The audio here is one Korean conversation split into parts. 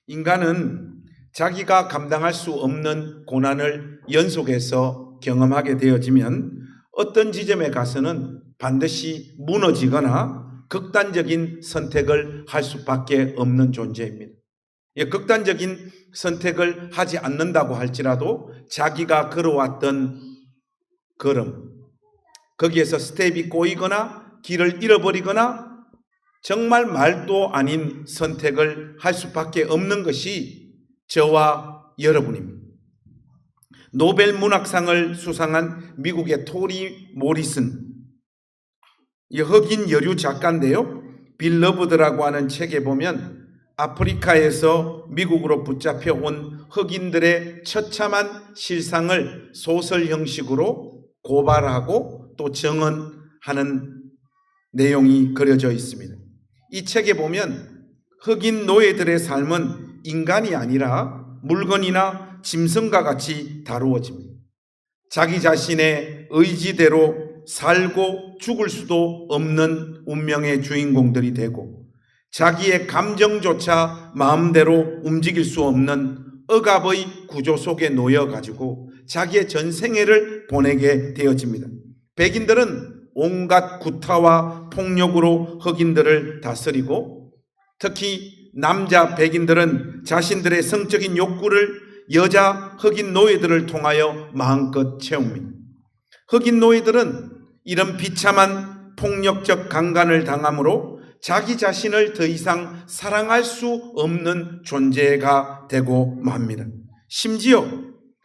인간은 자기가 감당할 수 없는 고난을 연속해서 경험하게 되어지면 어떤 지점에 가서는 반드시 무너지거나 극단적인 선택을 할 수밖에 없는 존재입니다. 극단적인 선택을 하지 않는다고 할지라도 자기가 걸어왔던 걸음, 거기에서 스텝이 꼬이거나 길을 잃어버리거나 정말 말도 아닌 선택을 할 수밖에 없는 것이 저와 여러분입니다. 노벨 문학상을 수상한 미국의 토리 모리슨, 흑인 여류 작가인데요. 빌러브드라고 하는 책에 보면 아프리카에서 미국으로 붙잡혀 온 흑인들의 처참한 실상을 소설 형식으로 고발하고 또 증언하는 내용이 그려져 있습니다. 이 책에 보면 흑인 노예들의 삶은 인간이 아니라 물건이나 짐승과 같이 다루어집니다. 자기 자신의 의지대로 살고 죽을 수도 없는 운명의 주인공들이 되고 자기의 감정조차 마음대로 움직일 수 없는 억압의 구조 속에 놓여가지고 자기의 전생애를 보내게 되어집니다. 백인들은 온갖 구타와 폭력으로 흑인들을 다스리고 특히 남자 백인들은 자신들의 성적인 욕구를 여자 흑인 노예들을 통하여 마음껏 채웁니다. 흑인 노예들은 이런 비참한 폭력적 강간을 당함으로 자기 자신을 더 이상 사랑할 수 없는 존재가 되고 맙니다. 심지어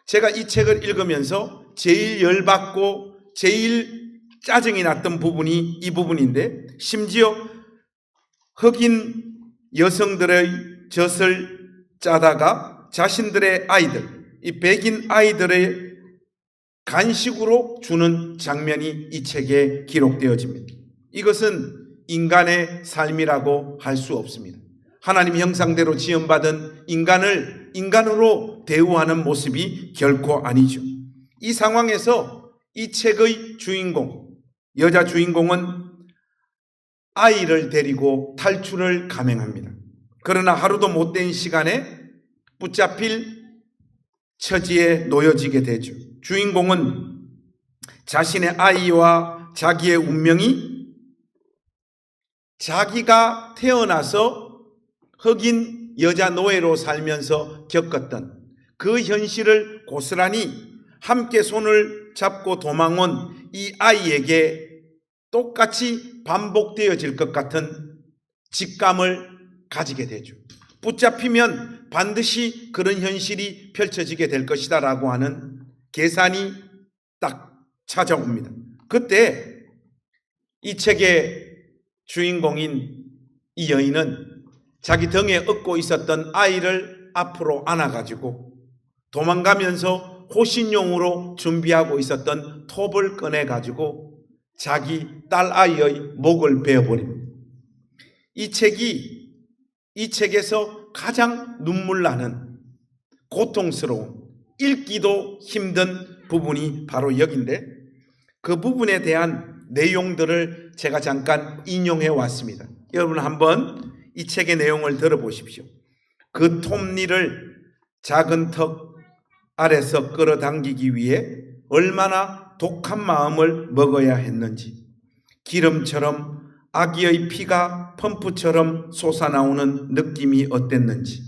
제가 이 책을 읽으면서 제일 열받고 제일 짜증이 났던 부분이 이 부분인데, 심지어 흑인 여성들의 젖을 짜다가 자신들의 아이들, 이 백인 아이들의 간식으로 주는 장면이 이 책에 기록되어집니다. 이것은 인간의 삶이라고 할 수 없습니다. 하나님 형상대로 지음받은 인간을 인간으로 대우하는 모습이 결코 아니죠. 이 상황에서 이 책의 주인공, 여자 주인공은 아이를 데리고 탈출을 감행합니다. 그러나 하루도 못된 시간에 붙잡힐 처지에 놓여지게 되죠. 주인공은 자신의 아이와 자기의 운명이 자기가 태어나서 흑인 여자 노예로 살면서 겪었던 그 현실을 고스란히 함께 손을 잡고 도망온 이 아이에게 똑같이 반복되어질 것 같은 직감을 가지게 되죠. 붙잡히면 반드시 그런 현실이 펼쳐지게 될 것이다 라고 하는 계산이 딱 찾아옵니다. 그때 이 책의 주인공인 이 여인은 자기 등에 업고 있었던 아이를 앞으로 안아가지고 도망가면서 호신용으로 준비하고 있었던 톱을 꺼내가지고 자기 딸 아이의 목을 베어버립니다. 이 책에서 가장 눈물 나는 고통스러운, 읽기도 힘든 부분이 바로 여기인데, 그 부분에 대한 내용들을 제가 잠깐 인용해 왔습니다. 여러분 한번 이 책의 내용을 들어보십시오. 그 톱니를 작은 턱 아래서 끌어당기기 위해 얼마나 독한 마음을 먹어야 했는지, 기름처럼 아기의 피가 펌프처럼 솟아나오는 느낌이 어땠는지,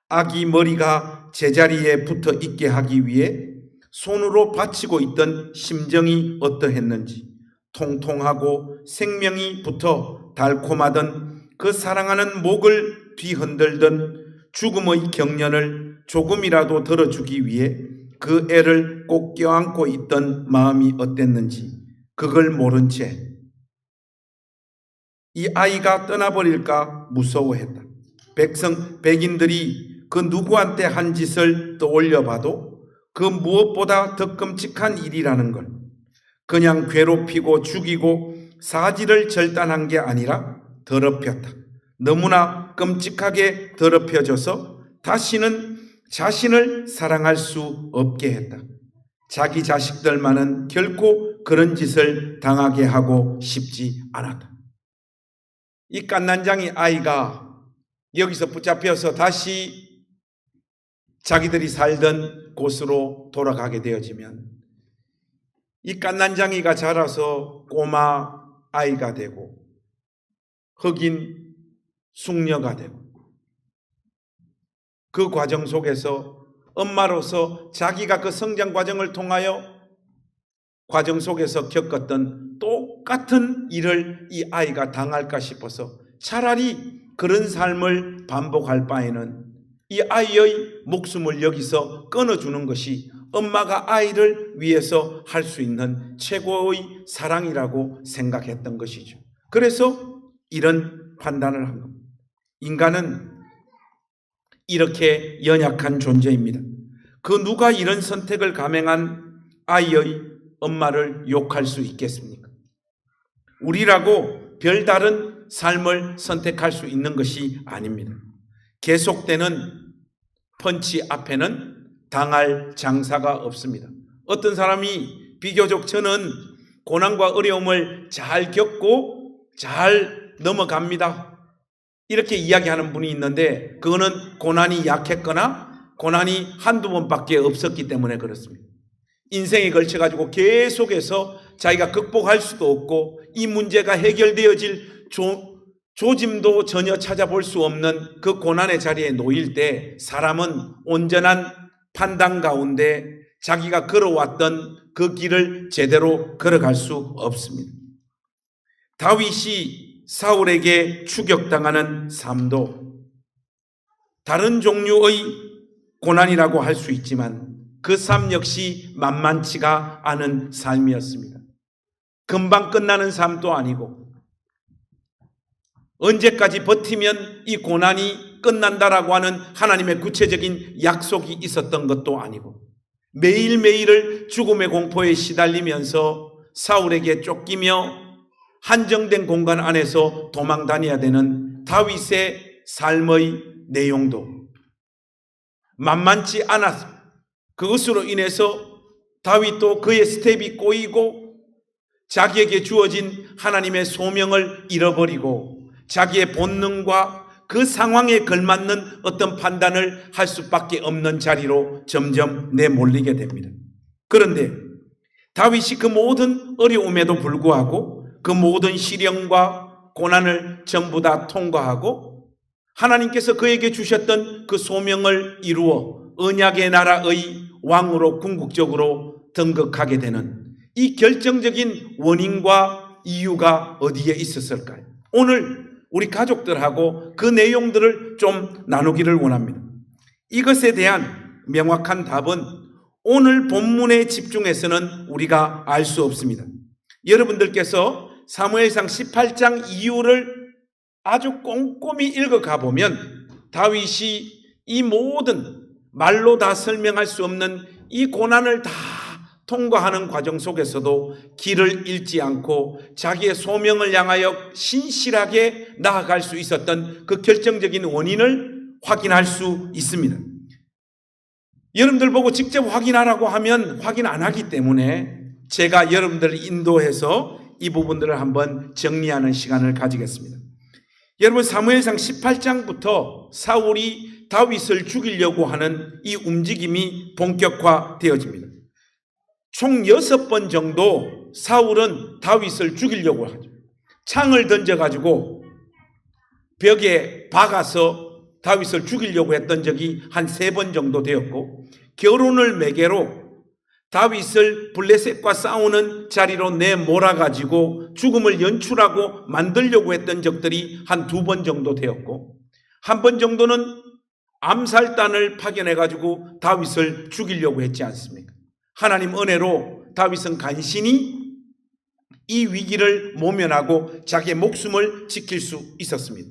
아기 머리가 제자리에 붙어 있게 하기 위해 손으로 받치고 있던 심정이 어떠했는지, 통통하고 생명이 붙어 달콤하던 그 사랑하는 목을 뒤흔들던 죽음의 경련을 조금이라도 덜어주기 위해 그 애를 꼭 껴안고 있던 마음이 어땠는지, 그걸 모른 채 이 아이가 떠나버릴까 무서워했다. 백인들이 그 누구한테 한 짓을 떠올려 봐도 그 무엇보다 더 끔찍한 일이라는 걸, 그냥 괴롭히고 죽이고 사지를 절단한 게 아니라 더럽혔다. 너무나 끔찍하게 더럽혀져서 다시는 자신을 사랑할 수 없게 했다. 자기 자식들만은 결코 그런 짓을 당하게 하고 싶지 않았다. 이 갓난장이 아이가 여기서 붙잡혀서 다시 자기들이 살던 곳으로 돌아가게 되어지면 이 갓난장이가 자라서 꼬마 아이가 되고 흑인 숙녀가 되고 그 과정 속에서 엄마로서 자기가 그 성장 과정을 통하여 과정 속에서 겪었던 똑같은 일을 이 아이가 당할까 싶어서 차라리 그런 삶을 반복할 바에는 이 아이의 목숨을 여기서 끊어주는 것이 엄마가 아이를 위해서 할 수 있는 최고의 사랑이라고 생각했던 것이죠. 그래서 이런 판단을 한 겁니다. 인간은 이렇게 연약한 존재입니다. 그 누가 이런 선택을 감행한 아이의 엄마를 욕할 수 있겠습니까? 우리라고 별다른 삶을 선택할 수 있는 것이 아닙니다. 계속되는 펀치 앞에는 당할 장사가 없습니다. 어떤 사람이 비교적 저는 고난과 어려움을 잘 겪고 잘 넘어갑니다, 이렇게 이야기하는 분이 있는데 그거는 고난이 약했거나 고난이 한두 번밖에 없었기 때문에 그렇습니다. 인생에 걸쳐가지고 계속해서 자기가 극복할 수도 없고 이 문제가 해결되어질 조짐도 전혀 찾아볼 수 없는 그 고난의 자리에 놓일 때 사람은 온전한 판단 가운데 자기가 걸어왔던 그 길을 제대로 걸어갈 수 없습니다. 다윗이 사울에게 추격당하는 삶도 다른 종류의 고난이라고 할 수 있지만 그 삶 역시 만만치가 않은 삶이었습니다. 금방 끝나는 삶도 아니고 언제까지 버티면 이 고난이 끝난다라고 하는 하나님의 구체적인 약속이 있었던 것도 아니고 매일매일을 죽음의 공포에 시달리면서 사울에게 쫓기며 한정된 공간 안에서 도망 다녀야 되는 다윗의 삶의 내용도 만만치 않았습니다. 그것으로 인해서 다윗도 그의 스텝이 꼬이고 자기에게 주어진 하나님의 소명을 잃어버리고 자기의 본능과 그 상황에 걸맞는 어떤 판단을 할 수밖에 없는 자리로 점점 내몰리게 됩니다. 그런데 다윗이 그 모든 어려움에도 불구하고 그 모든 시련과 고난을 전부 다 통과하고 하나님께서 그에게 주셨던 그 소명을 이루어 언약의 나라의 왕으로 궁극적으로 등극하게 되는 이 결정적인 원인과 이유가 어디에 있었을까요? 오늘 우리 가족들하고 그 내용들을 좀 나누기를 원합니다. 이것에 대한 명확한 답은 오늘 본문에 집중해서는 우리가 알 수 없습니다. 여러분들께서 사무엘상 18장 이유를 아주 꼼꼼히 읽어가 보면 다윗이 이 모든 말로 다 설명할 수 없는 이 고난을 다 통과하는 과정 속에서도 길을 잃지 않고 자기의 소명을 향하여 신실하게 나아갈 수 있었던 그 결정적인 원인을 확인할 수 있습니다. 여러분들 보고 직접 확인하라고 하면 확인 안 하기 때문에 제가 여러분들을 인도해서 이 부분들을 한번 정리하는 시간을 가지겠습니다. 여러분 사무엘상 18장부터 사울이 다윗을 죽이려고 하는 이 움직임이 본격화되어집니다. 총 6번 정도 사울은 다윗을 죽이려고 하죠. 창을 던져가지고 벽에 박아서 다윗을 죽이려고 했던 적이 한 3번 정도 되었고 결혼을 매개로 다윗을 블레셋과 싸우는 자리로 내몰아가지고 죽음을 연출하고 만들려고 했던 적들이 한 2번 정도 되었고 한 번 정도는 암살단을 파견해가지고 다윗을 죽이려고 했지 않습니까? 하나님 은혜로 다윗은 간신히 이 위기를 모면하고 자기의 목숨을 지킬 수 있었습니다.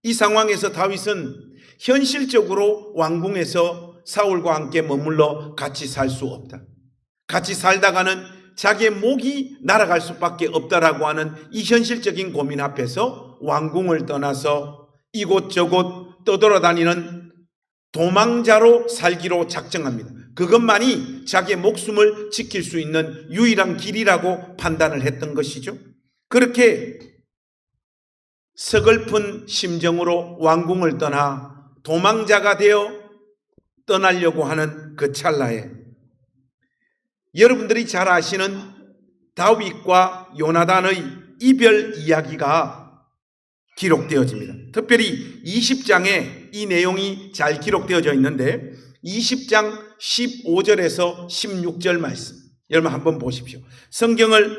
이 상황에서 다윗은 현실적으로 왕궁에서 사울과 함께 머물러 같이 살 수 없다. 같이 살다가는 자기의 목이 날아갈 수밖에 없다라고 하는 이 현실적인 고민 앞에서 왕궁을 떠나서 이곳저곳 떠돌아다니는 도망자로 살기로 작정합니다. 그것만이 자기의 목숨을 지킬 수 있는 유일한 길이라고 판단을 했던 것이죠. 그렇게 서글픈 심정으로 왕궁을 떠나 도망자가 되어 떠나려고 하는 그 찰나에 여러분들이 잘 아시는 다윗과 요나단의 이별 이야기가 기록되어집니다. 특별히 20장에 이 내용이 잘 기록되어져 있는데 20장 15절에서 16절 말씀 여러분 한번 보십시오. 성경을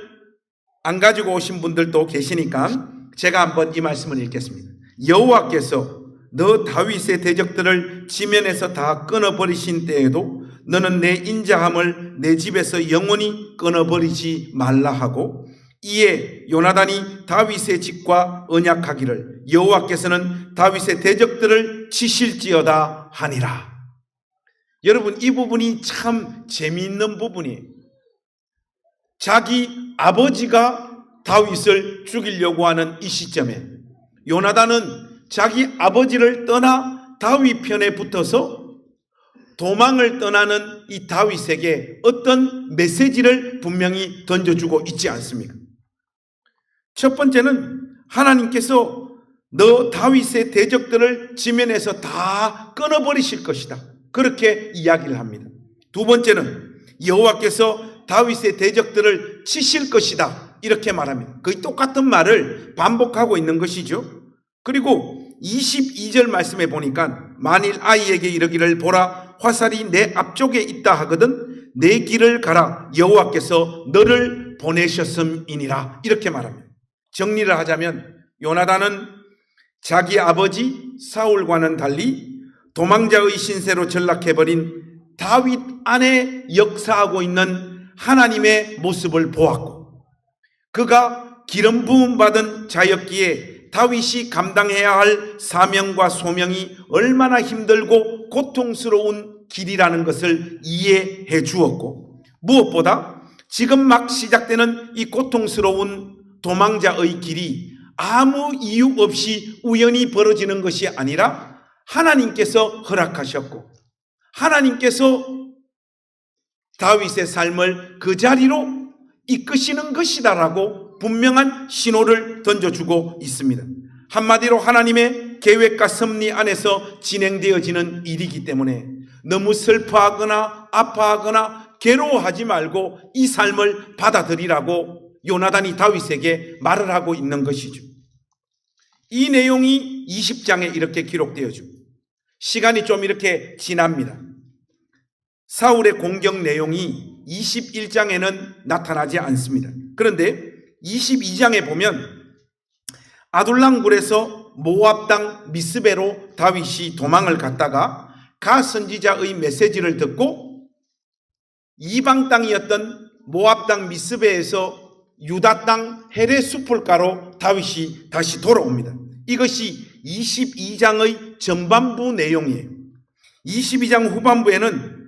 안 가지고 오신 분들도 계시니까 제가 한번 이 말씀을 읽겠습니다. 여호와께서 너 다윗의 대적들을 지면에서 다 끊어버리신 때에도 너는 내 인자함을 내 집에서 영원히 끊어버리지 말라 하고 이에 요나단이 다윗의 집과 언약하기를 여호와께서는 다윗의 대적들을 치실지어다 하니라. 여러분 이 부분이 참 재미있는 부분이에요. 자기 아버지가 다윗을 죽이려고 하는 이 시점에 요나단은 자기 아버지를 떠나 다윗 편에 붙어서 도망을 떠나는 이 다윗에게 어떤 메시지를 분명히 던져주고 있지 않습니까? 첫 번째는 하나님께서 너 다윗의 대적들을 지면에서 다 끊어버리실 것이다. 그렇게 이야기를 합니다. 두 번째는 여호와께서 다윗의 대적들을 치실 것이다. 이렇게 말합니다. 거의 똑같은 말을 반복하고 있는 것이죠. 그리고 22절 말씀에 보니까 만일 아이에게 이르기를 보라 화살이 내 앞쪽에 있다 하거든 내 길을 가라 여호와께서 너를 보내셨음이니라 이렇게 말합니다. 정리를 하자면 요나단은 자기 아버지 사울과는 달리 도망자의 신세로 전락해버린 다윗 안에 역사하고 있는 하나님의 모습을 보았고 그가 기름 부음 받은 자였기에 다윗이 감당해야 할 사명과 소명이 얼마나 힘들고 고통스러운 길이라는 것을 이해해 주었고 무엇보다 지금 막 시작되는 이 고통스러운 도망자의 길이 아무 이유 없이 우연히 벌어지는 것이 아니라 하나님께서 허락하셨고 하나님께서 다윗의 삶을 그 자리로 이끄시는 것이다라고 분명한 신호를 던져주고 있습니다. 한마디로 하나님의 계획과 섭리 안에서 진행되어지는 일이기 때문에 너무 슬퍼하거나 아파하거나 괴로워하지 말고 이 삶을 받아들이라고 요나단이 다윗에게 말을 하고 있는 것이죠. 이 내용이 20장에 이렇게 기록되어지고 시간이 좀 이렇게 지납니다. 사울의 공격 내용이 21장에는 나타나지 않습니다. 그런데 22장에 보면 아둘람 굴에서 모압 땅 미스베로 다윗이 도망을 갔다가 가 선지자의 메시지를 듣고 이방 땅이었던 모압 땅 미스베에서 유다 땅 헤레 수풀가로 다윗이 다시 돌아옵니다. 이것이 22장의 전반부 내용이에요. 22장 후반부에는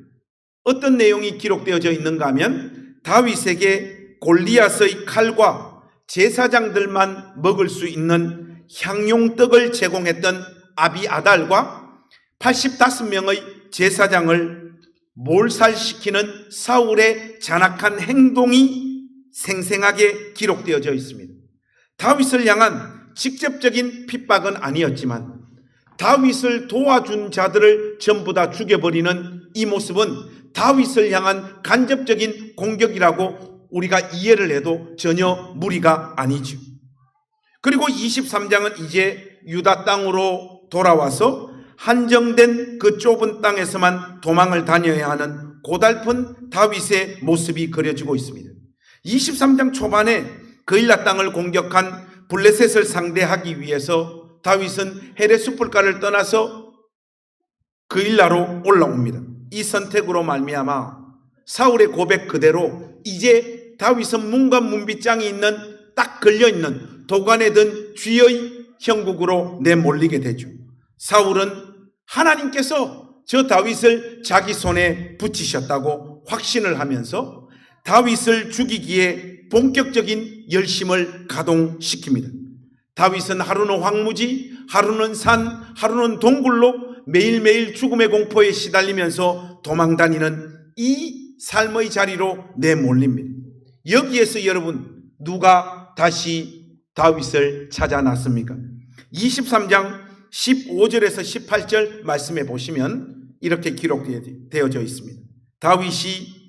어떤 내용이 기록되어져 있는가 하면 다윗에게 골리앗의 칼과 제사장들만 먹을 수 있는 향용떡을 제공했던 아비아달과 85명의 제사장을 몰살시키는 사울의 잔악한 행동이 생생하게 기록되어져 있습니다. 다윗을 향한 직접적인 핍박은 아니었지만 다윗을 도와준 자들을 전부 다 죽여버리는 이 모습은 다윗을 향한 간접적인 공격이라고 우리가 이해를 해도 전혀 무리가 아니죠. 그리고 23장은 이제 유다 땅으로 돌아와서 한정된 그 좁은 땅에서만 도망을 다녀야 하는 고달픈 다윗의 모습이 그려지고 있습니다. 23장 초반에 그일라 땅을 공격한 블레셋을 상대하기 위해서 다윗은 헤레 숫불가를 떠나서 그일라로 올라옵니다. 이 선택으로 말미암아 사울의 고백 그대로 이제 다윗은 문과 문빗장이 있는 딱 걸려있는 도관에 든 쥐의 형국으로 내몰리게 되죠. 사울은 하나님께서 저 다윗을 자기 손에 붙이셨다고 확신을 하면서 다윗을 죽이기에 본격적인 열심을 가동시킵니다. 다윗은 하루는 황무지, 하루는 산, 하루는 동굴로 매일매일 죽음의 공포에 시달리면서 도망다니는 이 삶의 자리로 내몰립니다. 여기에서 여러분 누가 다시 다윗을 찾아 났습니까? 23장 15절에서 18절 말씀해 보시면 이렇게 기록되어져 있습니다. 다윗이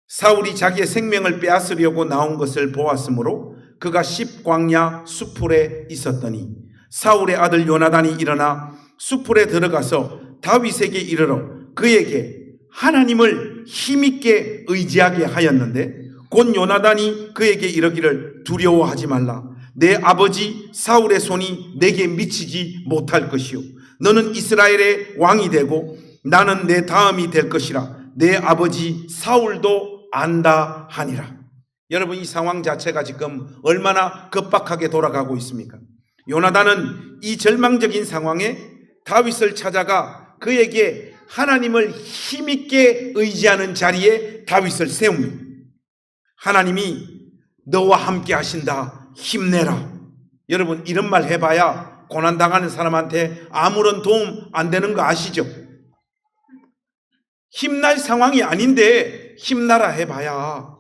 사울이 자기의 생명을 빼앗으려고 나온 것을 보았으므로 그가 십광야 수풀에 있었더니 사울의 아들 요나단이 일어나 수풀에 들어가서 다윗에게 이르러 그에게 하나님을 힘있게 의지하게 하였는데 곧 요나단이 그에게 이르기를 두려워하지 말라. 내 아버지 사울의 손이 내게 미치지 못할 것이요 너는 이스라엘의 왕이 되고 나는 내 다음이 될 것이라 내 아버지 사울도 안다 하니라. 여러분, 이 상황 자체가 지금 얼마나 급박하게 돌아가고 있습니까? 요나단은 이 절망적인 상황에 다윗을 찾아가 그에게 하나님을 힘있게 의지하는 자리에 다윗을 세웁니다. 하나님이 너와 함께 하신다. 힘내라. 여러분, 이런 말 해봐야 고난당하는 사람한테 아무런 도움 안 되는 거 아시죠? 힘날 상황이 아닌데 힘나라 해봐야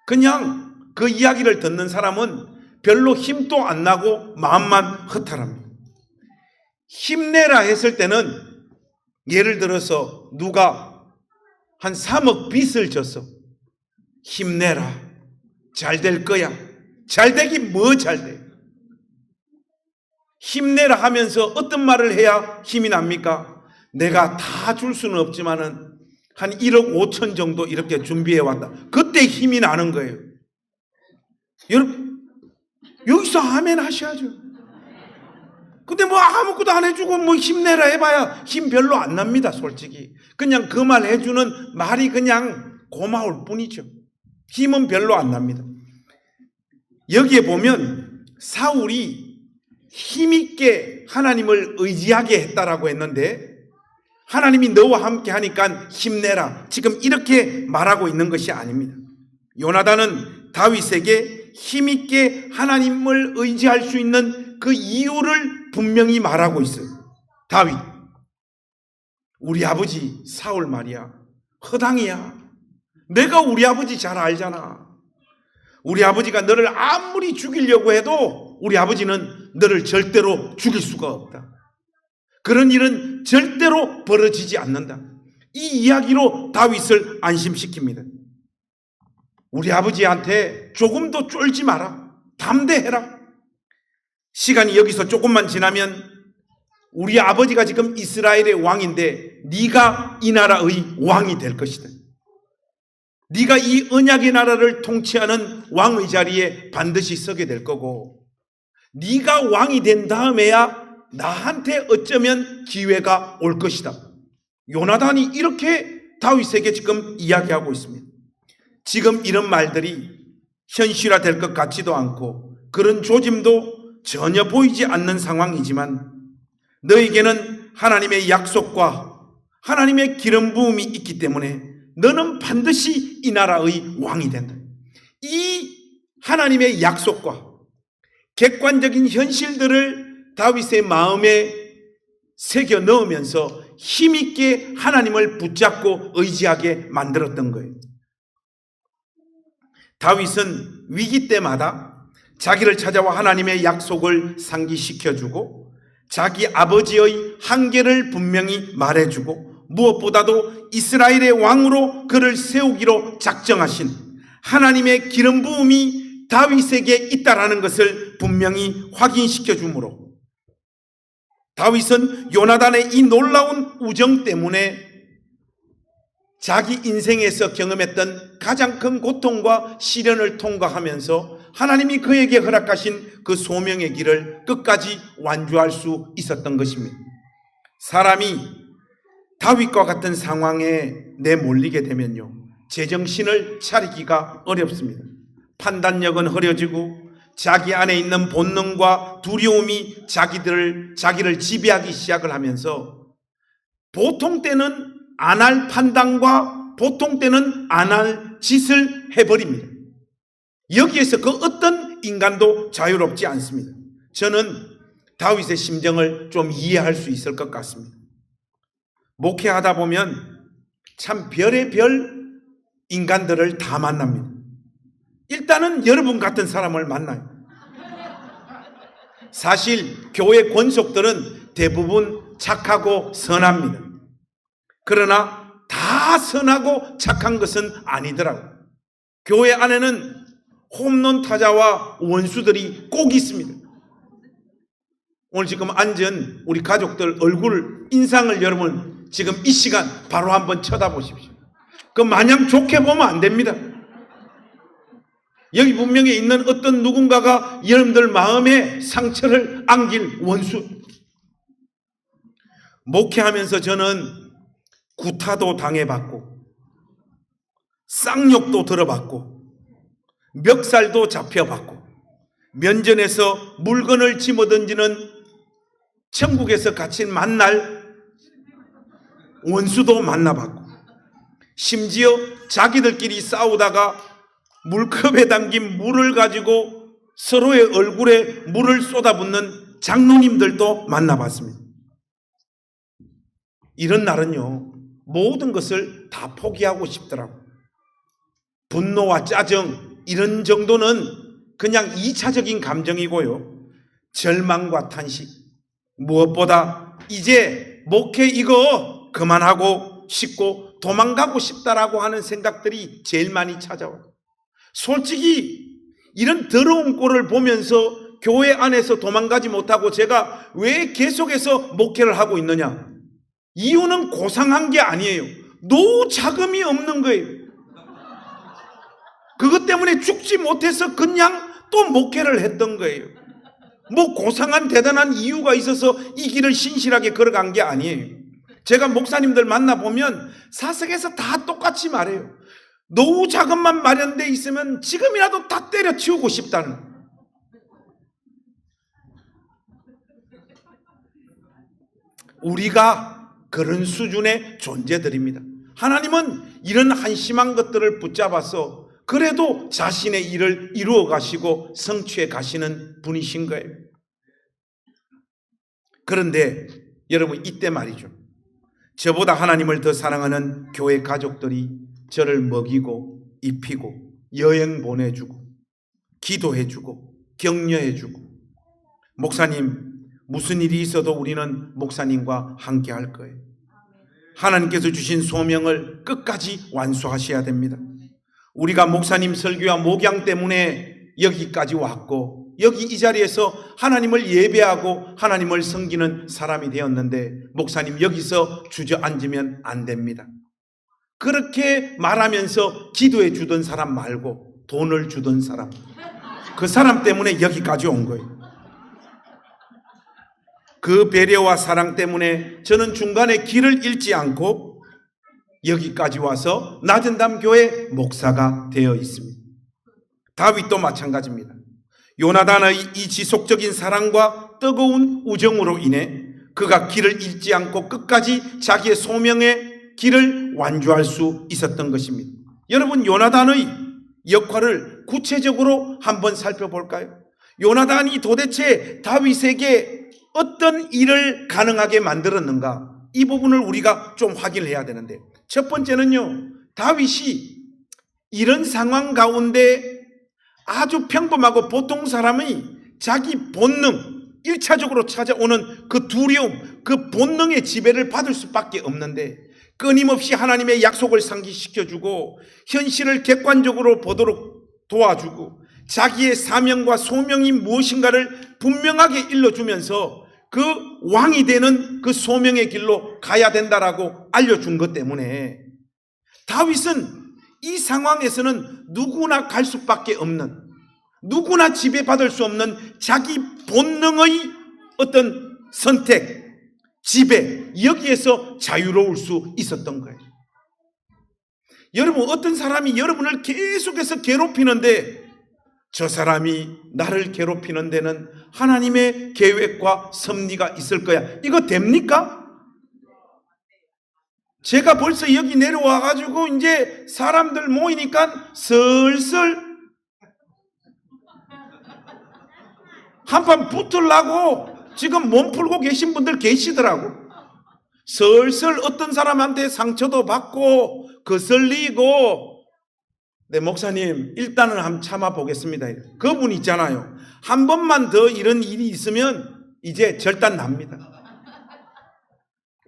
그냥 그 이야기를 듣는 사람은 별로 힘도 안 나고 마음만 허탈합니다. 힘내라 했을 때는 예를 들어서 누가 한 3억 빚을 졌어. 힘내라. 잘 될 거야. 잘 되긴 뭐 잘 돼. 힘내라 하면서 어떤 말을 해야 힘이 납니까? 내가 다 줄 수는 없지만은 한 1억 5천 정도 이렇게 준비해 왔다. 그때 힘이 나는 거예요. 여러분, 여기서 아멘 하셔야죠. 근데 뭐 아무것도 안 해주고 뭐 힘내라 해봐야 힘 별로 안 납니다, 솔직히. 그냥 그 말 해주는 말이 그냥 고마울 뿐이죠. 힘은 별로 안 납니다. 여기에 보면 사울이 힘있게 하나님을 의지하게 했다라고 했는데 하나님이 너와 함께 하니까 힘내라. 지금 이렇게 말하고 있는 것이 아닙니다. 요나단은 다윗에게 힘있게 하나님을 의지할 수 있는 그 이유를 분명히 말하고 있어요. 다윗, 우리 아버지 사울 말이야. 허당이야. 내가 우리 아버지 잘 알잖아. 우리 아버지가 너를 아무리 죽이려고 해도 우리 아버지는 너를 절대로 죽일 수가 없다. 그런 일은 절대로 벌어지지 않는다. 이 이야기로 다윗을 안심시킵니다. 우리 아버지한테 조금도 쫄지 마라. 담대해라. 시간이 여기서 조금만 지나면 우리 아버지가 지금 이스라엘의 왕인데 네가 이 나라의 왕이 될 것이다. 네가 이 언약의 나라를 통치하는 왕의 자리에 반드시 서게 될 거고 네가 왕이 된 다음에야 나한테 어쩌면 기회가 올 것이다. 요나단이 이렇게 다윗에게 지금 이야기하고 있습니다. 지금 이런 말들이 현실화될 것 같지도 않고 그런 조짐도 전혀 보이지 않는 상황이지만 너에게는 하나님의 약속과 하나님의 기름 부음이 있기 때문에 너는 반드시 이 나라의 왕이 된다. 이 하나님의 약속과 객관적인 현실들을 다윗의 마음에 새겨 넣으면서 힘있게 하나님을 붙잡고 의지하게 만들었던 거예요. 다윗은 위기 때마다 자기를 찾아와 하나님의 약속을 상기시켜주고 자기 아버지의 한계를 분명히 말해주고 무엇보다도 이스라엘의 왕으로 그를 세우기로 작정하신 하나님의 기름 부음이 다윗에게 있다라는 것을 분명히 확인시켜 주므로 다윗은 요나단의 이 놀라운 우정 때문에 자기 인생에서 경험했던 가장 큰 고통과 시련을 통과하면서 하나님이 그에게 허락하신 그 소명의 길을 끝까지 완주할 수 있었던 것입니다. 사람이 다윗과 같은 상황에 내몰리게 되면요, 제정신을 차리기가 어렵습니다. 판단력은 흐려지고 자기 안에 있는 본능과 두려움이 자기를 지배하기 시작을 하면서 보통 때는 안 할 판단과 보통 때는 안 할 짓을 해버립니다. 여기에서 그 어떤 인간도 자유롭지 않습니다. 저는 다윗의 심정을 좀 이해할 수 있을 것 같습니다. 목회하다 보면 참 별의별 인간들을 다 만납니다. 일단은 여러분 같은 사람을 만나요. 사실 교회 권속들은 대부분 착하고 선합니다. 그러나 다 선하고 착한 것은 아니더라고요. 교회 안에는 홈런 타자와 원수들이 꼭 있습니다. 오늘 지금 앉은 우리 가족들 얼굴 인상을 여러분 지금 이 시간 바로 한번 쳐다보십시오. 그 마냥 좋게 보면 안 됩니다. 여기 분명히 있는 어떤 누군가가 여러분들 마음에 상처를 안길 원수. 목회하면서 저는 구타도 당해봤고 쌍욕도 들어봤고 멱살도 잡혀봤고 면전에서 물건을 집어던지는 천국에서 같이 만날 원수도 만나봤고 심지어 자기들끼리 싸우다가 물컵에 담긴 물을 가지고 서로의 얼굴에 물을 쏟아붓는 장로님들도 만나봤습니다. 이런 날은요 모든 것을 다 포기하고 싶더라고요. 분노와 짜증 이런 정도는 그냥 2차적인 감정이고요. 절망과 탄식, 무엇보다 이제 목회 이거 그만하고 싶고 도망가고 싶다라고 하는 생각들이 제일 많이 찾아와요. 솔직히 이런 더러운 꼴을 보면서 교회 안에서 도망가지 못하고 제가 왜 계속해서 목회를 하고 있느냐? 이유는 고상한 게 아니에요. 노후 자금이 없는 거예요. 그것 때문에 죽지 못해서 그냥 또 목회를 했던 거예요. 뭐 고상한 대단한 이유가 있어서 이 길을 신실하게 걸어간 게 아니에요. 제가 목사님들 만나보면 사석에서 다 똑같이 말해요. 노후 자금만 마련돼 있으면 지금이라도 다 때려치우고 싶다는. 우리가 그런 수준의 존재들입니다. 하나님은 이런 한심한 것들을 붙잡아서 그래도 자신의 일을 이루어 가시고 성취해 가시는 분이신 거예요. 그런데 여러분 이때 말이죠. 저보다 하나님을 더 사랑하는 교회 가족들이 저를 먹이고 입히고 여행 보내주고 기도해주고 격려해주고 목사님 무슨 일이 있어도 우리는 목사님과 함께 할 거예요. 하나님께서 주신 소명을 끝까지 완수하셔야 됩니다. 우리가 목사님 설교와 목양 때문에 여기까지 왔고 여기 이 자리에서 하나님을 예배하고 하나님을 섬기는 사람이 되었는데 목사님 여기서 주저앉으면 안 됩니다. 그렇게 말하면서 기도해 주던 사람 말고 돈을 주던 사람, 그 사람 때문에 여기까지 온 거예요. 그 배려와 사랑 때문에 저는 중간에 길을 잃지 않고 여기까지 와서 낮은담 교회 목사가 되어 있습니다. 다윗도 마찬가지입니다. 요나단의 이 지속적인 사랑과 뜨거운 우정으로 인해 그가 길을 잃지 않고 끝까지 자기의 소명의 길을 완주할 수 있었던 것입니다. 여러분 요나단의 역할을 구체적으로 한번 살펴볼까요? 요나단이 도대체 다윗에게 어떤 일을 가능하게 만들었는가? 이 부분을 우리가 좀 확인을 해야 되는데 첫 번째는요, 다윗이 이런 상황 가운데 아주 평범하고 보통 사람의 자기 본능, 1차적으로 찾아오는 그 두려움, 그 본능의 지배를 받을 수밖에 없는데 끊임없이 하나님의 약속을 상기시켜주고 현실을 객관적으로 보도록 도와주고 자기의 사명과 소명이 무엇인가를 분명하게 일러주면서 그 왕이 되는 그 소명의 길로 가야 된다라고 알려준 것 때문에 다윗은 이 상황에서는 누구나 갈 수밖에 없는, 누구나 지배받을 수 없는 자기 본능의 어떤 선택, 지배, 여기에서 자유로울 수 있었던 거예요. 여러분 어떤 사람이 여러분을 계속해서 괴롭히는데 저 사람이 나를 괴롭히는 데는 하나님의 계획과 섭리가 있을 거야. 이거 됩니까? 제가 벌써 여기 내려와 가지고 이제 사람들 모이니까 슬슬 한판 붙으려고 지금 몸 풀고 계신 분들 계시더라고. 슬슬 어떤 사람한테 상처도 받고 거슬리고. 네, 목사님 일단은 한번 참아 보겠습니다. 그분 있잖아요. 한 번만 더 이런 일이 있으면 이제 절단 납니다.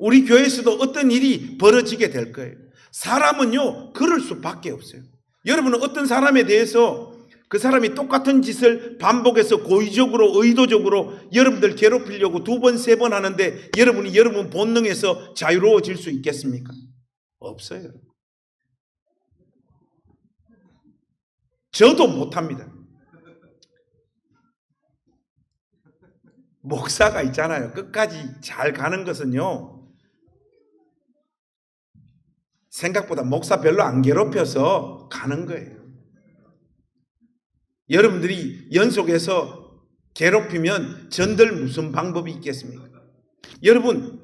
우리 교회에서도 어떤 일이 벌어지게 될 거예요. 사람은요, 그럴 수밖에 없어요. 여러분은 어떤 사람에 대해서 그 사람이 똑같은 짓을 반복해서 고의적으로, 의도적으로 여러분들 괴롭히려고 2번, 3번 하는데 여러분이 여러분 본능에서 자유로워질 수 있겠습니까? 없어요. 저도 못합니다. 목사가 있잖아요. 끝까지 잘 가는 것은요, 생각보다 목사 별로 안 괴롭혀서 가는 거예요. 여러분들이 연속해서 괴롭히면 전들 무슨 방법이 있겠습니까? 여러분,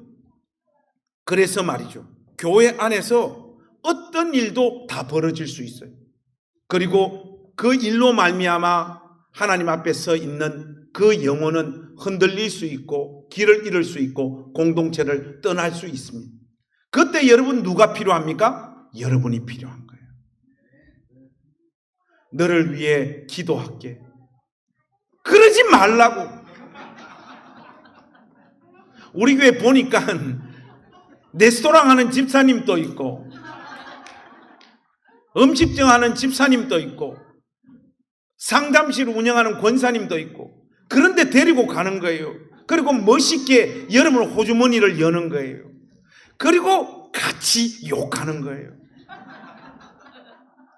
그래서 말이죠. 교회 안에서 어떤 일도 다 벌어질 수 있어요. 그리고 그 일로 말미암아 하나님 앞에 서 있는 그 영혼은 흔들릴 수 있고 길을 잃을 수 있고 공동체를 떠날 수 있습니다. 그때 여러분 누가 필요합니까? 여러분이 필요한 거예요. 너를 위해 기도할게. 그러지 말라고. 우리 교회 보니까 레스토랑 하는 집사님도 있고 음식점 하는 집사님도 있고 상담실 운영하는 권사님도 있고 그런데 데리고 가는 거예요. 그리고 멋있게 여러분 호주머니를 여는 거예요. 그리고 같이 욕하는 거예요.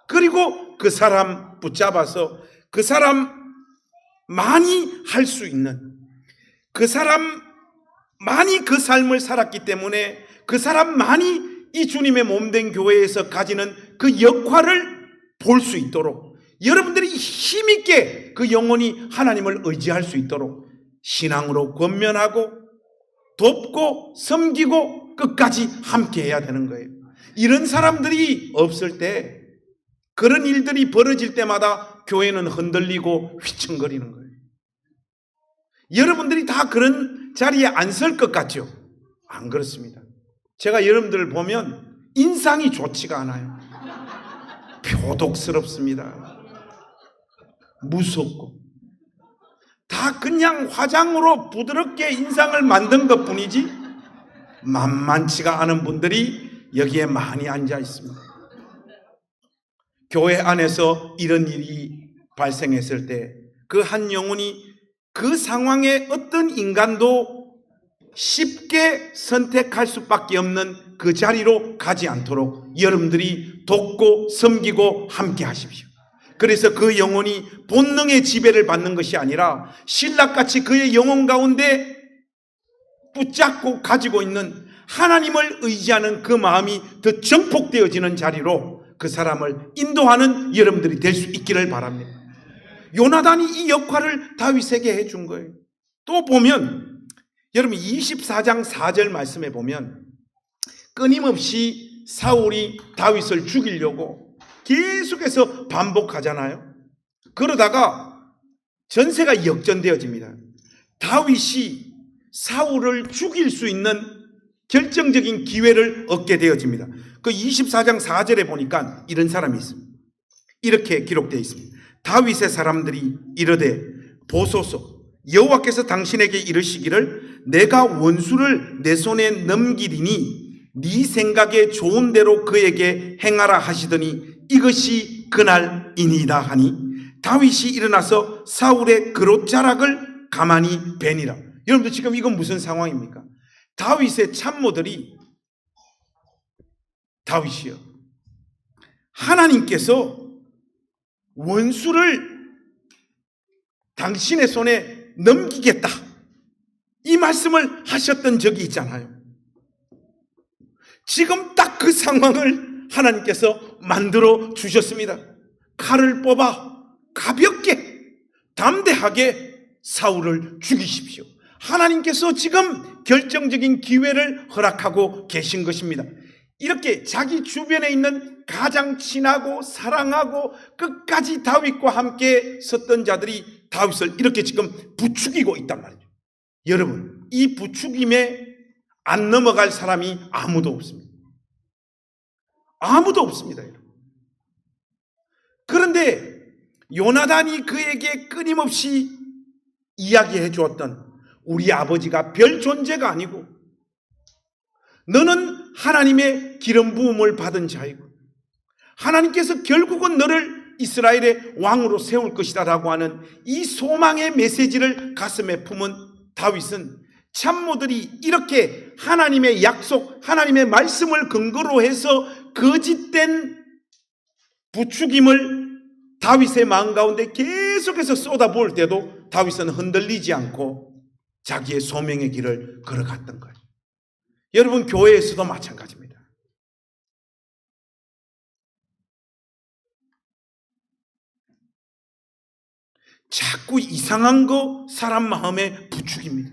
그리고 그 사람 붙잡아서 그 사람 많이 할 수 있는 그 사람 많이 그 삶을 살았기 때문에 그 사람 많이 이 주님의 몸된 교회에서 가지는 그 역할을 볼 수 있도록 여러분들이 힘있게 그 영혼이 하나님을 의지할 수 있도록 신앙으로 권면하고 돕고 섬기고 끝까지 함께 해야 되는 거예요. 이런 사람들이 없을 때 그런 일들이 벌어질 때마다 교회는 흔들리고 휘청거리는 거예요. 여러분들이 다 그런 자리에 안 설 것 같죠? 안 그렇습니다. 제가 여러분들을 보면 인상이 좋지가 않아요. 표독스럽습니다. 무섭고 다 그냥 화장으로 부드럽게 인상을 만든 것뿐이지 만만치가 않은 분들이 여기에 많이 앉아 있습니다. 교회 안에서 이런 일이 발생했을 때 그 한 영혼이 그 상황에 어떤 인간도 쉽게 선택할 수밖에 없는 그 자리로 가지 않도록 여러분들이 돕고 섬기고 함께 하십시오. 그래서 그 영혼이 본능의 지배를 받는 것이 아니라 신락같이 그의 영혼 가운데 붙잡고 가지고 있는 하나님을 의지하는 그 마음이 더 정폭되어지는 자리로 그 사람을 인도하는 여러분들이 될 수 있기를 바랍니다. 요나단이 이 역할을 다윗에게 해준 거예요. 또 보면 여러분 24장 4절 말씀에 보면 끊임없이 사울이 다윗을 죽이려고 계속해서 반복하잖아요. 그러다가 전세가 역전되어집니다. 다윗이 사울을 죽일 수 있는 결정적인 기회를 얻게 되어집니다. 그 24장 4절에 보니까 이런 사람이 있습니다. 이렇게 기록되어 있습니다. 다윗의 사람들이 이르되 보소서 여호와께서 당신에게 이르시기를 내가 원수를 내 손에 넘기리니 네 생각에 좋은 대로 그에게 행하라 하시더니 이것이 그날이니이다 하니 다윗이 일어나서 사울의 그롯자락을 가만히 베니라. 여러분들 지금 이건 무슨 상황입니까? 다윗의 참모들이 다윗이요, 하나님께서 원수를 당신의 손에 넘기겠다 이 말씀을 하셨던 적이 있잖아요. 지금 딱 그 상황을 하나님께서 만들어 주셨습니다. 칼을 뽑아 가볍게 담대하게 사울을 죽이십시오. 하나님께서 지금 결정적인 기회를 허락하고 계신 것입니다. 이렇게 자기 주변에 있는 가장 친하고 사랑하고 끝까지 다윗과 함께 섰던 자들이 다윗을 이렇게 지금 부추기고 있단 말이죠. 여러분, 이 부추김에 안 넘어갈 사람이 아무도 없습니다. 아무도 없습니다. 여러분. 그런데 요나단이 그에게 끊임없이 이야기해 주었던 우리 아버지가 별 존재가 아니고 너는 하나님의 기름 부음을 받은 자이고 하나님께서 결국은 너를 이스라엘의 왕으로 세울 것이다 라고 하는 이 소망의 메시지를 가슴에 품은 다윗은 참모들이 이렇게 하나님의 약속, 하나님의 말씀을 근거로 해서 거짓된 부추김을 다윗의 마음 가운데 계속해서 쏟아부을 때도 다윗은 흔들리지 않고 자기의 소명의 길을 걸어갔던 거예요. 여러분, 교회에서도 마찬가지입니다. 자꾸 이상한 거 사람 마음에 부추깁니다.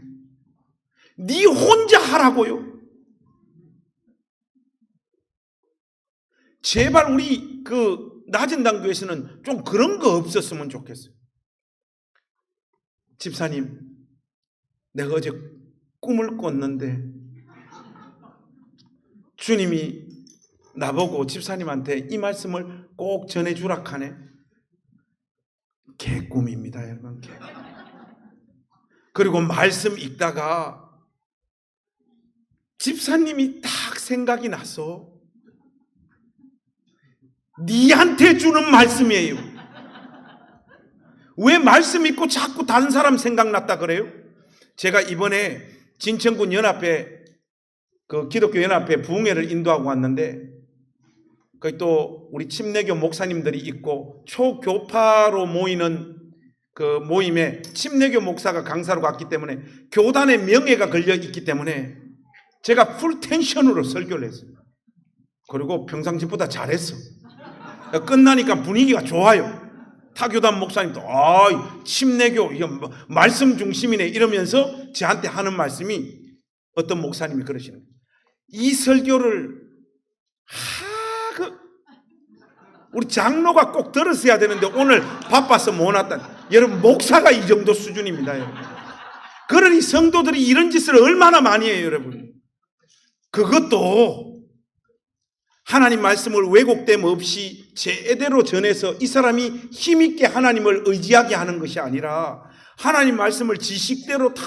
네 혼자 하라고요. 제발 우리 낮은 단교에서는 좀 그런 거 없었으면 좋겠어요. 집사님, 내가 어제 꿈을 꿨는데 주님이 나보고 집사님한테 이 말씀을 꼭 전해주라 하네. 개꿈입니다, 여러분. 개. 그리고 말씀 읽다가 집사님이 딱 생각이 나서 니한테 주는 말씀이에요. 왜 말씀 읽고 자꾸 다른 사람 생각났다 그래요? 제가 이번에 진천군 연합회 기독교 연합회 부흥회를 인도하고 왔는데 거기 또 우리 침례교 목사님들이 있고 초교파로 모이는 그 모임에 침례교 목사가 강사로 갔기 때문에 교단의 명예가 걸려 있기 때문에 제가 풀 텐션으로 설교를 했어요. 그리고 평상시보다 잘했어. 끝나니까 분위기가 좋아요. 타교단 목사님도 침례교 이거 말씀 중심이네 이러면서 저한테 하는 말씀이 어떤 목사님이 그러시는 거예요. 이 설교를 우리 장로가 꼭 들었어야 되는데 오늘 바빠서 못 왔다. 여러분, 목사가 이 정도 수준입니다. 여러분. 그러니 성도들이 이런 짓을 얼마나 많이 해요, 여러분. 그것도 하나님 말씀을 왜곡됨 없이 제대로 전해서 이 사람이 힘있게 하나님을 의지하게 하는 것이 아니라 하나님 말씀을 지식대로 다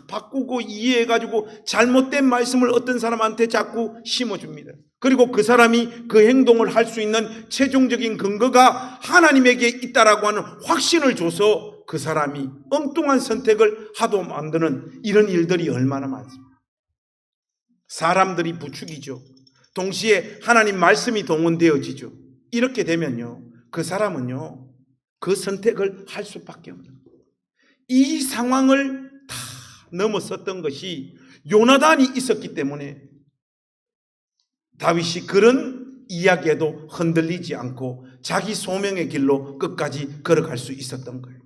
바꾸고 이해해가지고 잘못된 말씀을 어떤 사람한테 자꾸 심어줍니다. 그리고 그 사람이 그 행동을 할 수 있는 최종적인 근거가 하나님에게 있다라고 하는 확신을 줘서 그 사람이 엉뚱한 선택을 하도 만드는 이런 일들이 얼마나 많습니다. 사람들이 부추기죠. 동시에 하나님 말씀이 동원되어지죠. 이렇게 되면요, 그 사람은요, 그 선택을 할 수밖에 없는 거예요. 이 상황을 다 넘어섰던 것이 요나단이 있었기 때문에 다윗이 그런 이야기에도 흔들리지 않고 자기 소명의 길로 끝까지 걸어갈 수 있었던 거예요.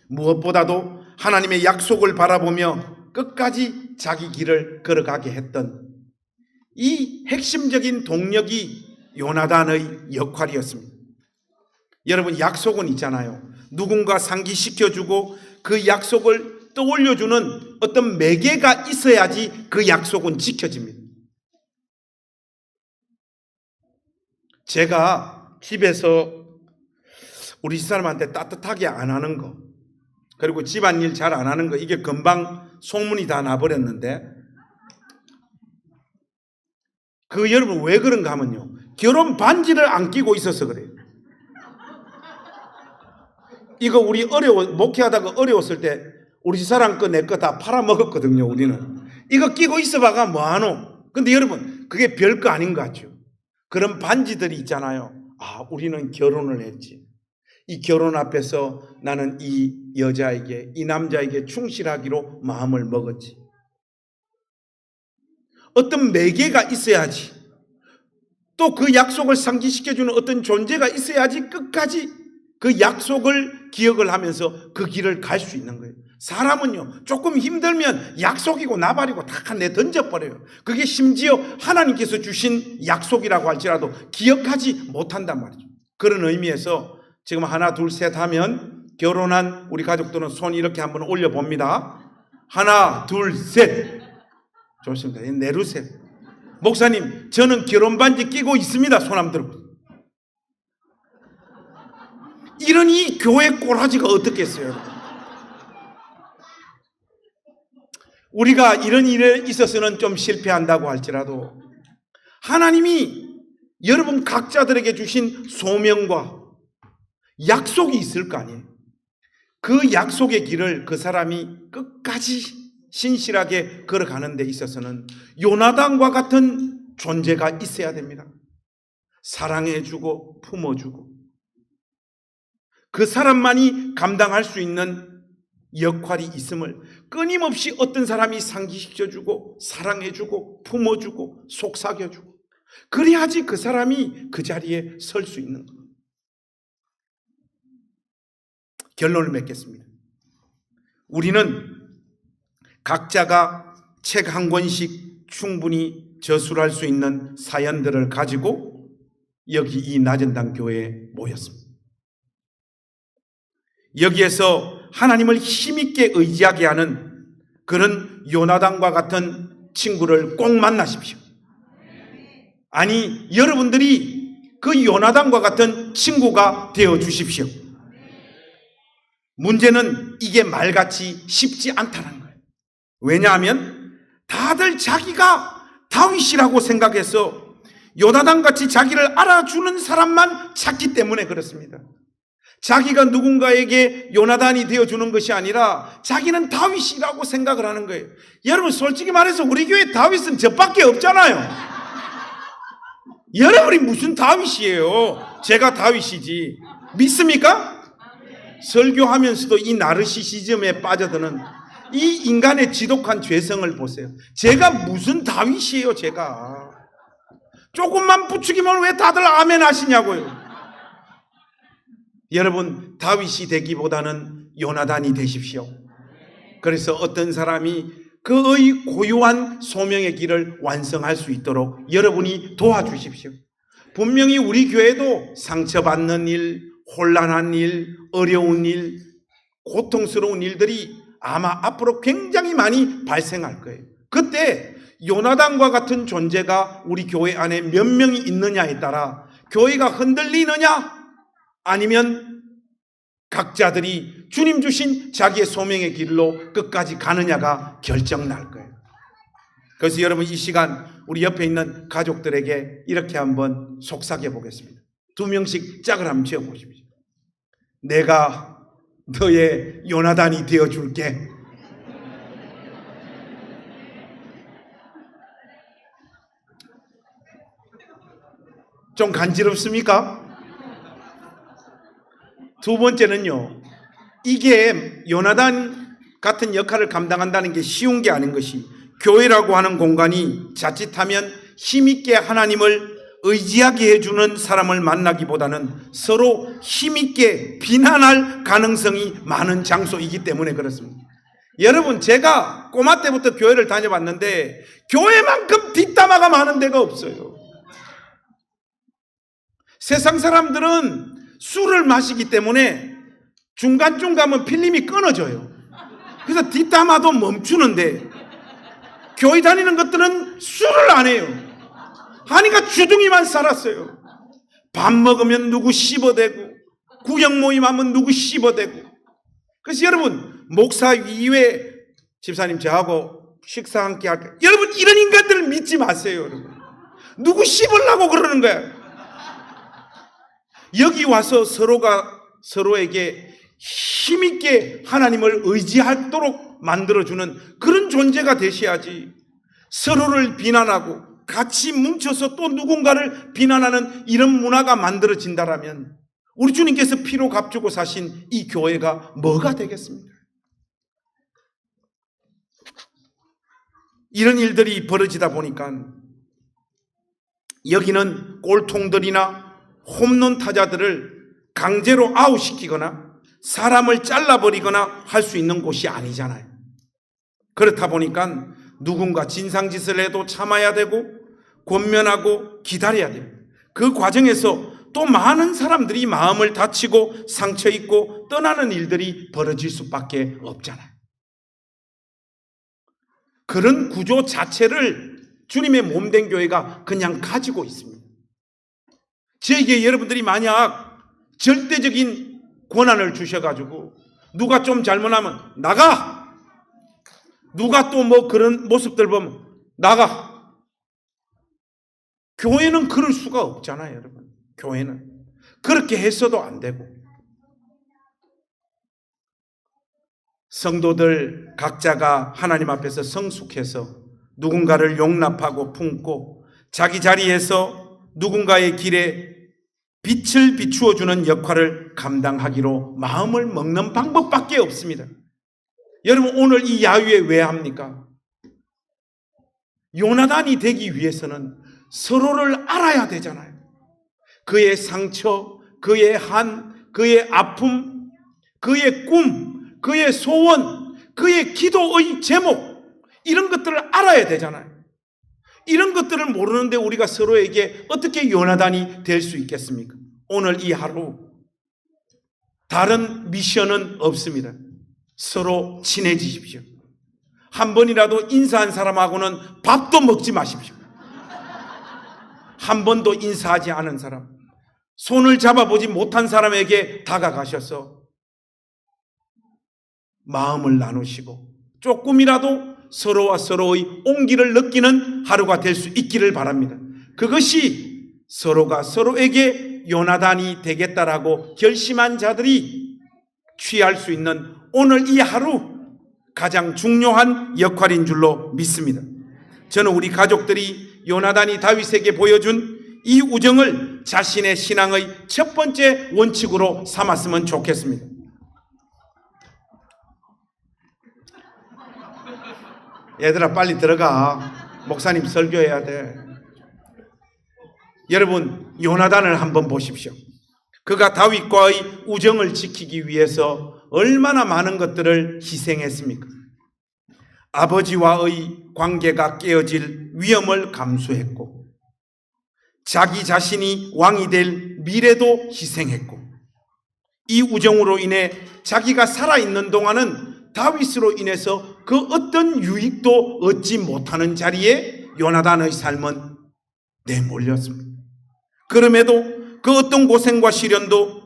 무엇보다도 하나님의 약속을 바라보며 끝까지 자기 길을 걸어가게 했던 이 핵심적인 동력이 요나단의 역할이었습니다. 여러분, 약속은 있잖아요. 누군가 상기시켜주고 그 약속을 떠올려주는 어떤 매개가 있어야지 그 약속은 지켜집니다. 제가 집에서 우리 집사람한테 따뜻하게 안 하는 거, 그리고 집안일 잘 안 하는 거, 이게 금방 소문이 다 나버렸는데, 여러분 왜 그런가 하면요, 결혼 반지를 안 끼고 있어서 그래요. 이거 우리 목회하다가 어려웠을 때 우리 집사람 거 내 거 다 팔아먹었거든요. 우리는 이거 끼고 있어봐가 뭐하노. 근데 여러분, 그게 별거 아닌 것 같죠. 그런 반지들이 있잖아요. 우리는 결혼을 했지. 이 결혼 앞에서 나는 이 여자에게, 이 남자에게 충실하기로 마음을 먹었지. 어떤 매개가 있어야지, 또 그 약속을 상기시켜주는 어떤 존재가 있어야지 끝까지 그 약속을 기억을 하면서 그 길을 갈 수 있는 거예요. 사람은요, 조금 힘들면 약속이고 나발이고 다 내던져버려요. 그게 심지어 하나님께서 주신 약속이라고 할지라도 기억하지 못한단 말이죠. 그런 의미에서 지금 하나 둘 셋 하면 결혼한 우리 가족들은 손 이렇게 한번 올려봅니다. 하나 둘 셋. 좋습니다. 내루세요. 목사님, 저는 결혼 반지 끼고 있습니다. 손 한번 들어보세요. 이런 이 교회 꼬라지가 어떻겠어요? 우리가 이런 일에 있어서는 좀 실패한다고 할지라도 하나님이 여러분 각자들에게 주신 소명과 약속이 있을 거 아니에요. 그 약속의 길을 그 사람이 끝까지 신실하게 걸어가는 데 있어서는 요나단과 같은 존재가 있어야 됩니다. 사랑해주고 품어주고 그 사람만이 감당할 수 있는 역할이 있음을 끊임없이 어떤 사람이 상기시켜주고 사랑해주고 품어주고 속삭여주고 그래야지 그 사람이 그 자리에 설 수 있는 겁니다. 결론을 맺겠습니다. 우리는 각자가 책 한 권씩 충분히 저술할 수 있는 사연들을 가지고 여기 이 나전당 교회에 모였습니다. 여기에서 하나님을 힘있게 의지하게 하는 그런 요나단과 같은 친구를 꼭 만나십시오. 아니, 여러분들이 그 요나단과 같은 친구가 되어 주십시오. 문제는 이게 말같이 쉽지 않다는 거예요. 왜냐하면 다들 자기가 다윗이라고 생각해서 요나단같이 자기를 알아주는 사람만 찾기 때문에 그렇습니다. 자기가 누군가에게 요나단이 되어주는 것이 아니라 자기는 다윗이라고 생각을 하는 거예요. 여러분 솔직히 말해서 우리 교회 다윗은 저밖에 없잖아요. 여러분이 무슨 다윗이에요? 제가 다윗이지. 믿습니까? 설교하면서도 이 나르시시즘에 빠져드는 이 인간의 지독한 죄성을 보세요. 제가 무슨 다윗이에요? 제가 조금만 부추기면 왜 다들 아멘 하시냐고요. 여러분 다윗이 되기보다는 요나단이 되십시오. 그래서 어떤 사람이 그의 고유한 소명의 길을 완성할 수 있도록 여러분이 도와주십시오. 분명히 우리 교회도 상처받는 일, 혼란한 일, 어려운 일, 고통스러운 일들이 아마 앞으로 굉장히 많이 발생할 거예요. 그때 요나단과 같은 존재가 우리 교회 안에 몇 명이 있느냐에 따라 교회가 흔들리느냐 아니면 각자들이 주님 주신 자기의 소명의 길로 끝까지 가느냐가 결정날 거예요. 그래서 여러분 이 시간 우리 옆에 있는 가족들에게 이렇게 한번 속삭여 보겠습니다. 2명씩 짝을 한번 지어 보십시오. 내가 너의 요나단이 되어 줄게. 좀 간지럽습니까? 두 번째는요, 이게 요나단 같은 역할을 감당한다는 게 쉬운 게 아닌 것이 교회라고 하는 공간이 자칫하면 힘있게 하나님을 의지하게 해주는 사람을 만나기보다는 서로 힘있게 비난할 가능성이 많은 장소이기 때문에 그렇습니다. 여러분 제가 꼬마 때부터 교회를 다녀봤는데 교회만큼 뒷담화가 많은 데가 없어요. 세상 사람들은 술을 마시기 때문에 중간쯤 가면 필름이 끊어져요. 그래서 뒷담화도 멈추는데 교회 다니는 것들은 술을 안 해요. 하니까 주둥이만 살았어요. 밥 먹으면 누구 씹어대고 구역 모임하면 누구 씹어대고. 그래서 여러분 목사 이외에 집사님 저하고 식사 함께 할까요? 여러분 이런 인간들을 믿지 마세요. 여러분 누구 씹으려고 그러는 거야. 여기 와서 서로가 서로에게 힘있게 하나님을 의지하도록 만들어주는 그런 존재가 되셔야지 서로를 비난하고 같이 뭉쳐서 또 누군가를 비난하는 이런 문화가 만들어진다면 우리 주님께서 피로 값주고 사신 이 교회가 뭐가 되겠습니까? 이런 일들이 벌어지다 보니까 여기는 꼴통들이나 홈런 타자들을 강제로 아웃시키거나 사람을 잘라버리거나 할 수 있는 곳이 아니잖아요. 그렇다 보니까 누군가 진상짓을 해도 참아야 되고 권면하고 기다려야 돼요. 그 과정에서 또 많은 사람들이 마음을 다치고 상처 입고 떠나는 일들이 벌어질 수밖에 없잖아요. 그런 구조 자체를 주님의 몸된 교회가 그냥 가지고 있습니다. 저에게 여러분들이 만약 절대적인 권한을 주셔가지고 누가 좀 잘못하면 나가! 누가 또 뭐 그런 모습들 보면 나가. 교회는 그럴 수가 없잖아요, 여러분. 교회는 그렇게 했어도 안 되고. 성도들 각자가 하나님 앞에서 성숙해서 누군가를 용납하고 품고 자기 자리에서 누군가의 길에 빛을 비추어주는 역할을 감당하기로 마음을 먹는 방법밖에 없습니다. 여러분, 오늘 이 야유회 왜 합니까? 요나단이 되기 위해서는 서로를 알아야 되잖아요. 그의 상처, 그의 한, 그의 아픔, 그의 꿈, 그의 소원, 그의 기도의 제목, 이런 것들을 알아야 되잖아요. 이런 것들을 모르는데 우리가 서로에게 어떻게 요나단이 될 수 있겠습니까? 오늘 이 하루 다른 미션은 없습니다. 서로 친해지십시오. 한 번이라도 인사한 사람하고는 밥도 먹지 마십시오. 한 번도 인사하지 않은 사람, 손을 잡아보지 못한 사람에게 다가가셔서 마음을 나누시고 조금이라도 서로와 서로의 온기를 느끼는 하루가 될 수 있기를 바랍니다. 그것이 서로가 서로에게 요나단이 되겠다라고 결심한 자들이 취할 수 있는 오늘 이 하루 가장 중요한 역할인 줄로 믿습니다. 저는 우리 가족들이 요나단이 다윗에게 보여준 이 우정을 자신의 신앙의 첫 번째 원칙으로 삼았으면 좋겠습니다. 얘들아, 빨리 들어가. 목사님 설교해야 돼. 여러분, 요나단을 한번 보십시오. 그가 다윗과의 우정을 지키기 위해서 얼마나 많은 것들을 희생했습니까? 아버지와의 관계가 깨어질 위험을 감수했고, 자기 자신이 왕이 될 미래도 희생했고, 이 우정으로 인해 자기가 살아있는 동안은 다윗으로 인해서 그 어떤 유익도 얻지 못하는 자리에 요나단의 삶은 내몰렸습니다. 그럼에도 그 어떤 고생과 시련도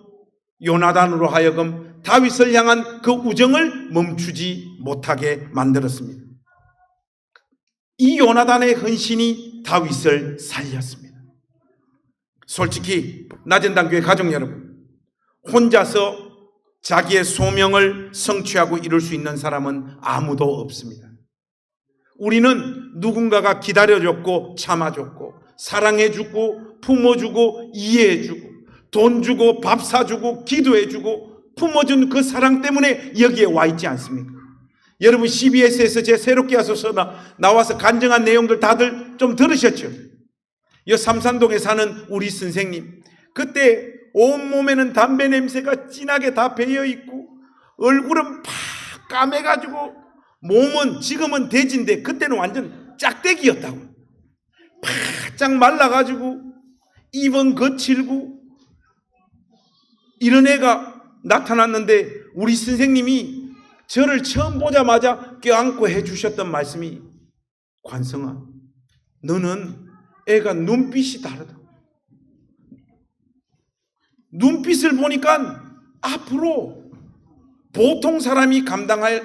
요나단으로 하여금 다윗을 향한 그 우정을 멈추지 못하게 만들었습니다. 이 요나단의 헌신이 다윗을 살렸습니다. 솔직히 나전단교회 가족 여러분, 혼자서 자기의 소명을 성취하고 이룰 수 있는 사람은 아무도 없습니다. 우리는 누군가가 기다려줬고 참아줬고 사랑해주고 품어주고 이해해주고 돈 주고 밥 사주고 기도해주고 품어준 그 사랑 때문에 여기에 와 있지 않습니까? 여러분, CBS에서 제 새롭게 와서 나와서 간증한 내용들 다들 좀 들으셨죠? 이 삼산동에 사는 우리 선생님, 그때 온몸에는 담배 냄새가 진하게 다 배어있고 얼굴은 팍 까매가지고 몸은 지금은 돼지인데 그때는 완전 짝대기였다고. 바짝 말라가지고 입은 거칠고 이런 애가 나타났는데 우리 선생님이 저를 처음 보자마자 껴안고 해주셨던 말씀이, 관성아, 너는 애가 눈빛이 다르다. 눈빛을 보니까 앞으로 보통 사람이 감당해야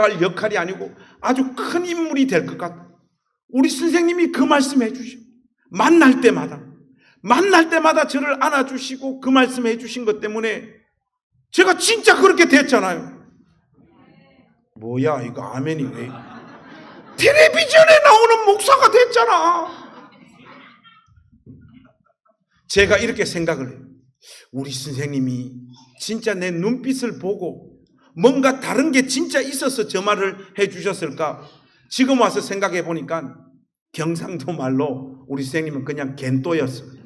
할 역할이 아니고 아주 큰 인물이 될 것 같다. 우리 선생님이 그 말씀 해주셔. 만날 때마다 저를 안아주시고 그 말씀 해주신 것 때문에 제가 진짜 그렇게 됐잖아요. 뭐야 이거 아멘이 왜? 텔레비전에 나오는 목사가 됐잖아. 제가 이렇게 생각을 해요. 우리 선생님이 진짜 내 눈빛을 보고 뭔가 다른 게 진짜 있어서 저 말을 해주셨을까? 지금 와서 생각해 보니까 경상도 말로 우리 선생님은 그냥 겐또였어요.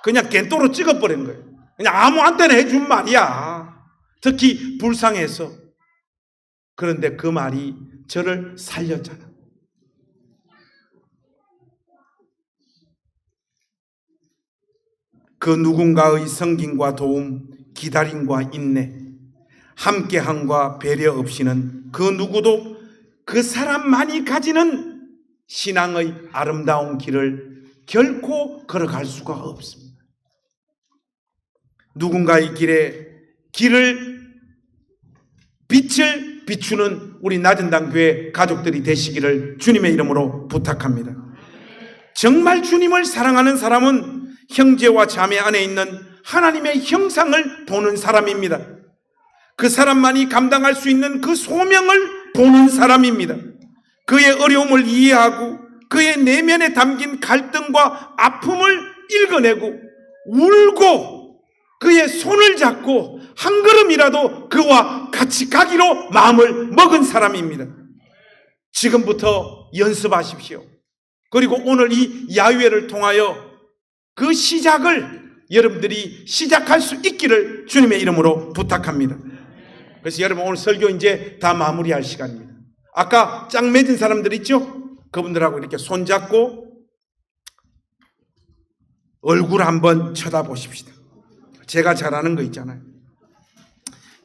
그냥 겐또로 찍어버린 거예요. 그냥 아무한테나 해준 말이야. 특히 불쌍해서. 그런데 그 말이 저를 살렸잖아. 그 누군가의 섬김과 도움, 기다림과 인내, 함께함과 배려 없이는 그 누구도 그 사람만이 가지는 신앙의 아름다운 길을 결코 걸어갈 수가 없습니다. 누군가의 빛을 비추는 우리 낮은당 교회 가족들이 되시기를 주님의 이름으로 부탁합니다. 정말 주님을 사랑하는 사람은 형제와 자매 안에 있는 하나님의 형상을 보는 사람입니다. 그 사람만이 감당할 수 있는 그 소명을 보는 사람입니다. 그의 어려움을 이해하고 그의 내면에 담긴 갈등과 아픔을 읽어내고 울고 그의 손을 잡고 한 걸음이라도 그와 같이 가기로 마음을 먹은 사람입니다. 지금부터 연습하십시오. 그리고 오늘 이 야유회를 통하여 그 시작을 여러분들이 시작할 수 있기를 주님의 이름으로 부탁합니다. 그래서 여러분 오늘 설교 이제 다 마무리할 시간입니다. 아까 짝 맺은 사람들 있죠? 그분들하고 이렇게 손잡고 얼굴 한번 쳐다보십시다. 제가 잘 아는 거 있잖아요.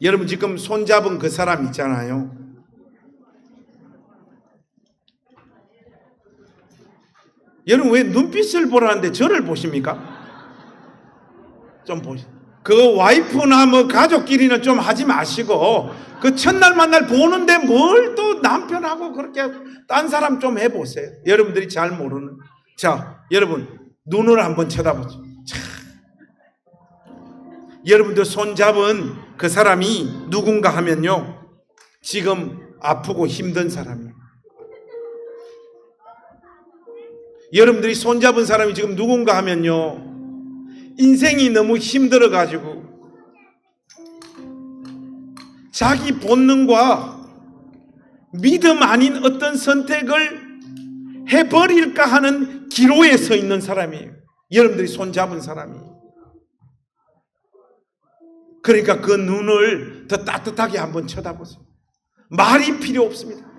여러분 지금 손잡은 그 사람 있잖아요. 여러분 왜 눈빛을 보라는데 저를 보십니까? 좀 보시. 그 와이프나 뭐 가족끼리는 좀 하지 마시고 그 첫날 만날 보는데 뭘 또 남편하고 그렇게 딴 사람 좀 해보세요. 여러분들이 잘 모르는. 자, 여러분 눈을 한번 쳐다보죠. 여러분들 손잡은 그 사람이 누군가 하면요, 지금 아프고 힘든 사람이에요. 여러분들이 손잡은 사람이 지금 누군가 하면요, 인생이 너무 힘들어가지고 자기 본능과 믿음 아닌 어떤 선택을 해버릴까 하는 기로에 서 있는 사람이에요. 여러분들이 손잡은 사람이. 그러니까 그 눈을 더 따뜻하게 한번 쳐다보세요. 말이 필요 없습니다.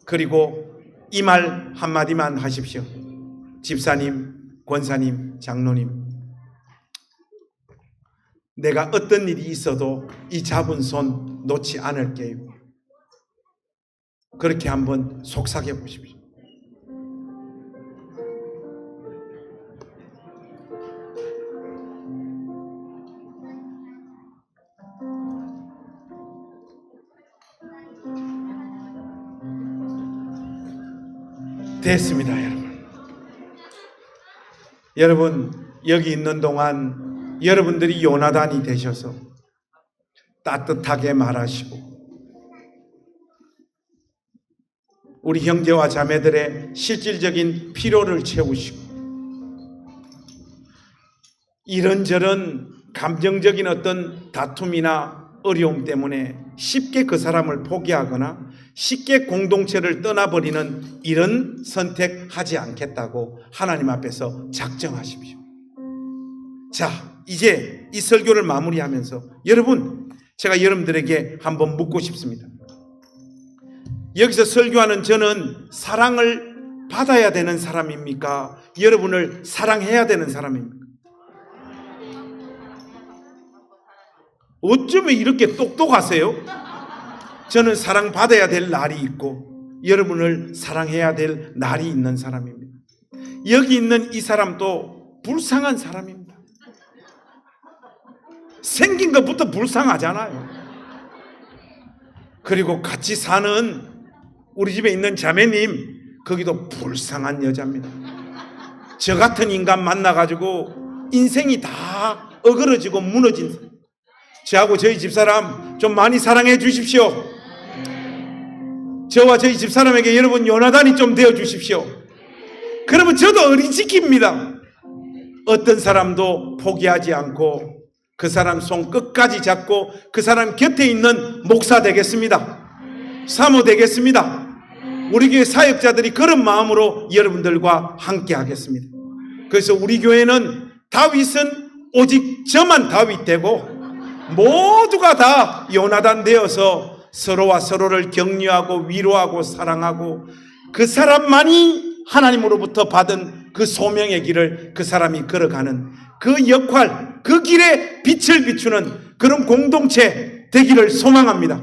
그리고 이 말 한마디만 하십시오. 집사님, 권사님, 장로님, 내가 어떤 일이 있어도 이 잡은 손 놓지 않을게요. 그렇게 한번 속삭여 보십시오. 됐습니다, 여러분. 여러분 여기 있는 동안 여러분들이 요나단이 되셔서 따뜻하게 말하시고 우리 형제와 자매들의 실질적인 필요를 채우시고 이런저런 감정적인 어떤 다툼이나 어려움 때문에 쉽게 그 사람을 포기하거나 쉽게 공동체를 떠나버리는 이런 선택하지 않겠다고 하나님 앞에서 작정하십시오. 자, 이제 이 설교를 마무리하면서 여러분, 제가 여러분들에게 한번 묻고 싶습니다. 여기서 설교하는 저는 사랑을 받아야 되는 사람입니까? 여러분을 사랑해야 되는 사람입니까? 어쩌면 이렇게 똑똑하세요? 저는 사랑받아야 될 날이 있고 여러분을 사랑해야 될 날이 있는 사람입니다. 여기 있는 이 사람도 불쌍한 사람입니다. 생긴 것부터 불쌍하잖아요. 그리고 같이 사는 우리 집에 있는 자매님, 거기도 불쌍한 여자입니다. 저 같은 인간 만나가지고 인생이 다 어그러지고 무너진 사람. 저하고 저희 집사람 좀 많이 사랑해 주십시오. 저와 저희 집사람에게 여러분 요나단이 좀 되어 주십시오. 그러면 저도 어리지킵니다. 어떤 사람도 포기하지 않고 그 사람 손 끝까지 잡고 그 사람 곁에 있는 목사 되겠습니다. 사모 되겠습니다. 우리 교회 사역자들이 그런 마음으로 여러분들과 함께 하겠습니다. 그래서 우리 교회는 다윗은 오직 저만 다윗 되고 모두가 다 요나단 되어서 서로와 서로를 격려하고 위로하고 사랑하고 그 사람만이 하나님으로부터 받은 그 소명의 길을 그 사람이 걸어가는 그 역할, 그 길에 빛을 비추는 그런 공동체 되기를 소망합니다.